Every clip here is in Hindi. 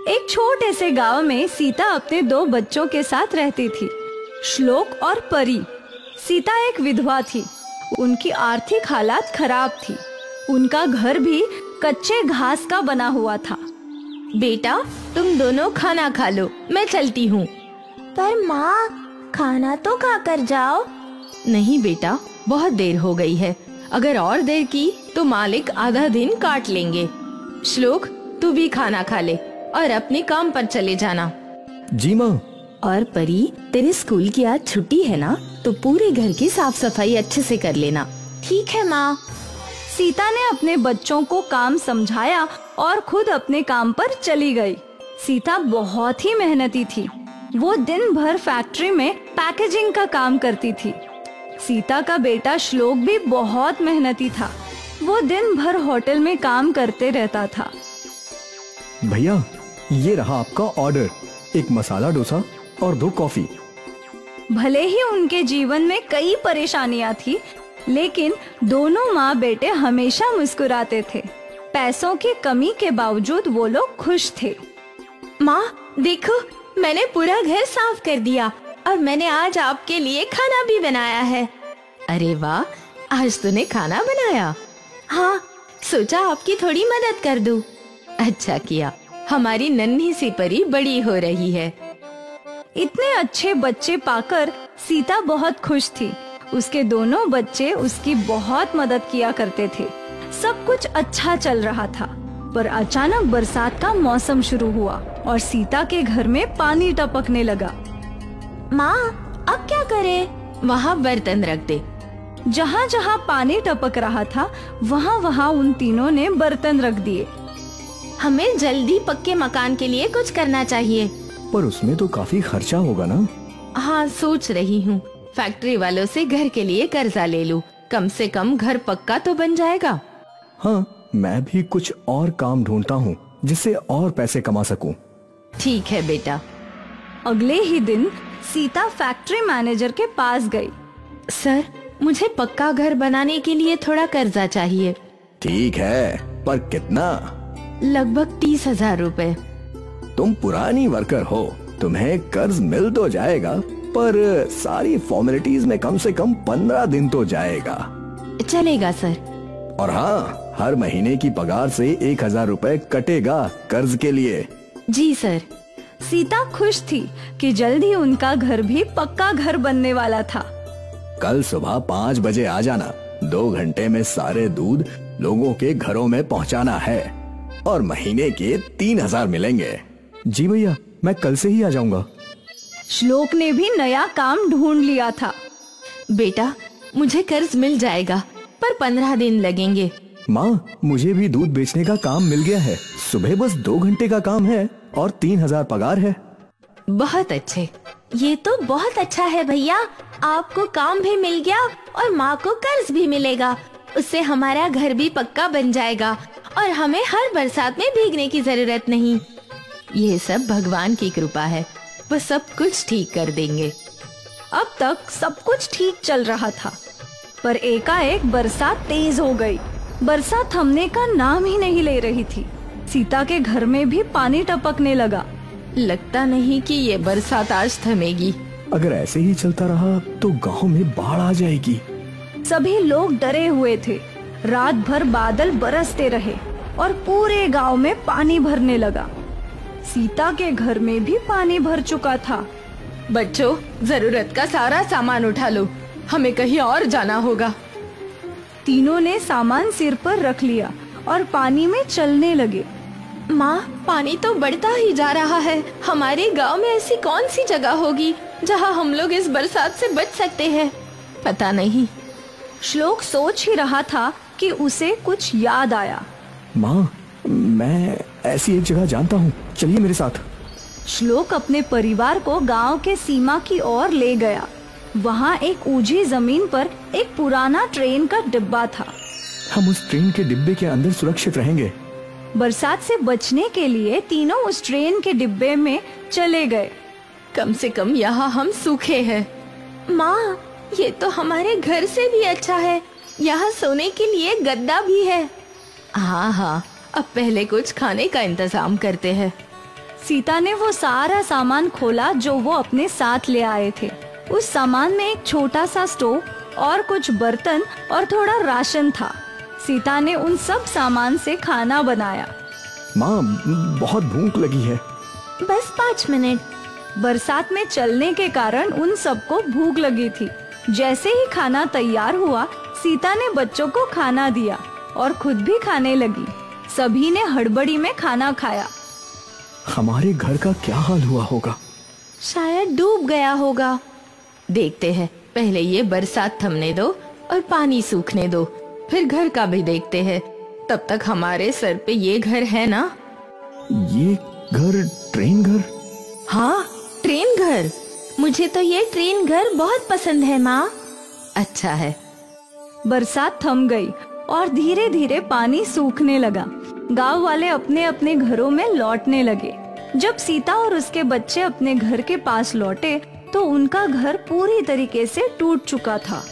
एक छोटे से गांव में सीता अपने 2 बच्चों के साथ रहती थी, श्लोक और परी। सीता एक विधवा थी। उनकी आर्थिक हालात खराब थी। उनका घर भी कच्चे घास का बना हुआ था। बेटा, तुम दोनों खाना खा लो, मैं चलती हूँ। पर माँ, खाना तो खा कर जाओ। नहीं बेटा, बहुत देर हो गई है। अगर और देर की तो मालिक आधा दिन काट लेंगे। श्लोक, तू भी खाना खा ले और अपने काम पर चले जाना। जी माँ। और परी, तेरे स्कूल की आज छुट्टी है ना, तो पूरे घर की साफ सफाई अच्छे से कर लेना। ठीक है माँ। सीता ने अपने बच्चों को काम समझाया और खुद अपने काम पर चली गई। सीता बहुत ही मेहनती थी। वो दिन भर फैक्ट्री में पैकेजिंग का काम करती थी। सीता का बेटा श्लोक भी बहुत मेहनती था। वो दिन भर होटल में काम करते रहता था। भैया, ये रहा आपका ऑर्डर, 1 मसाला डोसा और 2 कॉफी। भले ही उनके जीवन में कई परेशानियां थी, लेकिन दोनों माँ बेटे हमेशा मुस्कुराते थे। पैसों की कमी के बावजूद वो लोग खुश थे। माँ देखो, मैंने पूरा घर साफ कर दिया और मैंने आज आपके लिए खाना भी बनाया है। अरे वाह, आज तूने खाना बनाया? हाँ, सोचा आपकी थोड़ी मदद कर दूं। अच्छा किया, हमारी नन्ही सी परी बड़ी हो रही है। इतने अच्छे बच्चे पाकर सीता बहुत खुश थी। उसके दोनों बच्चे उसकी बहुत मदद किया करते थे। सब कुछ अच्छा चल रहा था, पर अचानक बरसात का मौसम शुरू हुआ और सीता के घर में पानी टपकने लगा। माँ, अब क्या करें? वहाँ बर्तन रख दे। जहाँ जहाँ पानी टपक रहा था, वहाँ वहाँ उन तीनों ने बर्तन रख दिए। हमें जल्दी पक्के मकान के लिए कुछ करना चाहिए। पर उसमें तो काफी खर्चा होगा ना? हाँ, सोच रही हूँ फैक्ट्री वालों से घर के लिए कर्जा ले लूं। कम से कम घर पक्का तो बन जाएगा। हाँ, मैं भी कुछ और काम ढूंढता हूँ जिससे और पैसे कमा सकूं। ठीक है बेटा। अगले ही दिन सीता फैक्ट्री मैनेजर के पास गई। सर, मुझे पक्का घर बनाने के लिए थोड़ा कर्जा चाहिए। ठीक है, पर कितना? लगभग 30,000 रुपए। तुम पुरानी वर्कर हो, तुम्हें कर्ज मिल तो जाएगा, पर सारी फॉर्मेलिटीज में कम से कम 15 दिन तो जाएगा। चलेगा सर। और हाँ, हर महीने की पगार से 1,000 रुपए कटेगा कर्ज के लिए। जी सर। सीता खुश थी कि जल्दी उनका घर भी पक्का घर बनने वाला था। कल सुबह 5 बजे आ जाना। 2 घंटे में सारे दूध लोगों के घरों में पहुंचाना है और महीने के 3,000 मिलेंगे। जी भैया, मैं कल से ही आ जाऊंगा। श्लोक ने भी नया काम ढूंढ लिया था। बेटा, मुझे कर्ज मिल जाएगा, पर 15 दिन लगेंगे। माँ, मुझे भी दूध बेचने का काम मिल गया है। सुबह बस 2 घंटे का काम है और 3,000 पगार है। बहुत अच्छे। ये तो बहुत अच्छा है भैया। आपको काम भी मिल गया और माँ को कर्ज भी मिलेगा। उससे हमारा घर भी पक्का बन जाएगा और हमें हर बरसात में भीगने की जरूरत नहीं। ये सब भगवान की कृपा है, वो सब कुछ ठीक कर देंगे। अब तक सब कुछ ठीक चल रहा था, पर एकाएक बरसात तेज हो गई। बरसात थमने का नाम ही नहीं ले रही थी। सीता के घर में भी पानी टपकने लगा। लगता नहीं कि ये बरसात आज थमेगी। अगर ऐसे ही चलता रहा तो गांव में बाढ़ आ जाएगी। सभी लोग डरे हुए थे। रात भर बादल बरसते रहे और पूरे गांव में पानी भरने लगा। सीता के घर में भी पानी भर चुका था। बच्चों, जरूरत का सारा सामान उठा लो, हमें कहीं और जाना होगा। तीनों ने सामान सिर पर रख लिया और पानी में चलने लगे। माँ, पानी तो बढ़ता ही जा रहा है। हमारे गांव में ऐसी कौन सी जगह होगी जहाँ हम लोग इस बरसात से बच सकते हैं? पता नहीं। श्लोक सोच ही रहा था कि उसे कुछ याद आया। माँ, मैं ऐसी एक जगह जानता हूँ, चलिए मेरे साथ। श्लोक अपने परिवार को गांव के सीमा की ओर ले गया। वहाँ एक ऊंची जमीन पर एक पुराना ट्रेन का डिब्बा था। हम उस ट्रेन के डिब्बे के अंदर सुरक्षित रहेंगे। बरसात से बचने के लिए तीनों उस ट्रेन के डिब्बे में चले गए। कम से कम यहाँ हम सूखे हैं। माँ, ये तो हमारे घर से भी अच्छा है। यहाँ सोने के लिए गद्दा भी है। हाँ हाँ, अब पहले कुछ खाने का इंतजाम करते हैं। सीता ने वो सारा सामान खोला जो वो अपने साथ ले आए थे। उस सामान में एक छोटा सा स्टोव और कुछ बर्तन और थोड़ा राशन था। सीता ने उन सब सामान से खाना बनाया। माँ, बहुत भूख लगी है। बस 5 मिनट। बरसात में चलने के कारण उन सबको भूख लगी थी। जैसे ही खाना तैयार हुआ, सीता ने बच्चों को खाना दिया और खुद भी खाने लगी। सभी ने हड़बड़ी में खाना खाया। हमारे घर का क्या हाल हुआ होगा? शायद डूब गया होगा। देखते हैं, पहले ये बरसात थमने दो और पानी सूखने दो, फिर घर का भी देखते हैं। तब तक हमारे सर पे ये घर है ना? ये घर ट्रेन घर? हाँ, ट्रेन घर। मुझे तो ये ट्रेन घर बहुत पसंद है माँ। अच्छा है। बरसात थम गई और धीरे धीरे पानी सूखने लगा। गांव वाले अपने अपने घरों में लौटने लगे। जब सीता और उसके बच्चे अपने घर के पास लौटे तो उनका घर पूरी तरीके से टूट चुका था।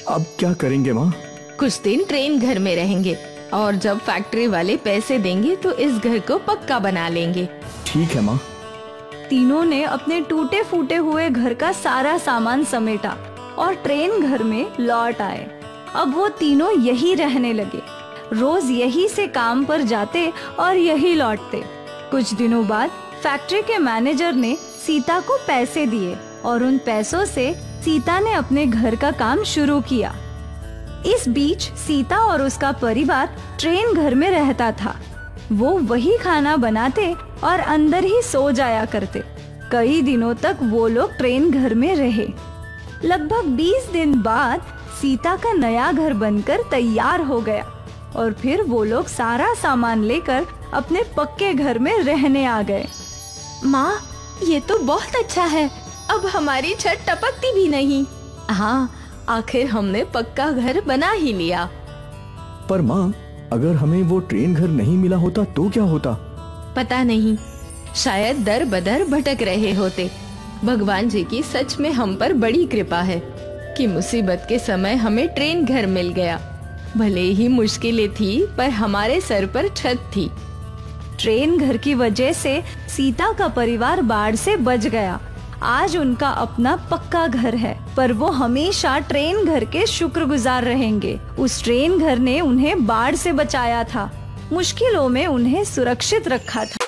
अब क्या करेंगे माँ? कुछ दिन ट्रेन घर में रहेंगे और जब फैक्ट्री वाले पैसे देंगे तो इस घर को पक्का बना लेंगे। ठीक है माँ। तीनों ने अपने टूटे फूटे हुए घर का सारा सामान समेटा और ट्रेन घर में लौट आए। अब वो तीनों यही रहने लगे। रोज यही से काम पर जाते और यही लौटते। कुछ दिनों बाद फैक्ट्री के मैनेजर ने सीता को पैसे दिए और उन पैसों से सीता ने अपने घर का काम शुरू किया। इस बीच सीता और उसका परिवार ट्रेन घर में रहता था। वो वही खाना बनाते और अंदर ही सो जाया करते। कई दिनों तक वो लोग ट्रेन घर में रहे। लगभग 20 दिन बाद सीता का नया घर बनकर तैयार हो गया और फिर वो लोग सारा सामान लेकर अपने पक्के घर में रहने आ गए। माँ, ये तो बहुत अच्छा है। अब हमारी छत टपकती भी नहीं। हाँ, आखिर हमने पक्का घर बना ही लिया। पर माँ, अगर हमें वो ट्रेन घर नहीं मिला होता तो क्या होता? पता नहीं, शायद दर बदर भटक रहे होते। भगवान जी की सच में हम पर बड़ी कृपा है कि मुसीबत के समय हमें ट्रेन घर मिल गया। भले ही मुश्किलें थी पर हमारे सर पर छत थी। ट्रेन घर की वजह से सीता का परिवार बाढ़ से बच गया। आज उनका अपना पक्का घर है, पर वो हमेशा ट्रेन घर के शुक्रगुजार रहेंगे। उस ट्रेन घर ने उन्हें बाढ़ से बचाया था, मुश्किलों में उन्हें सुरक्षित रखा था।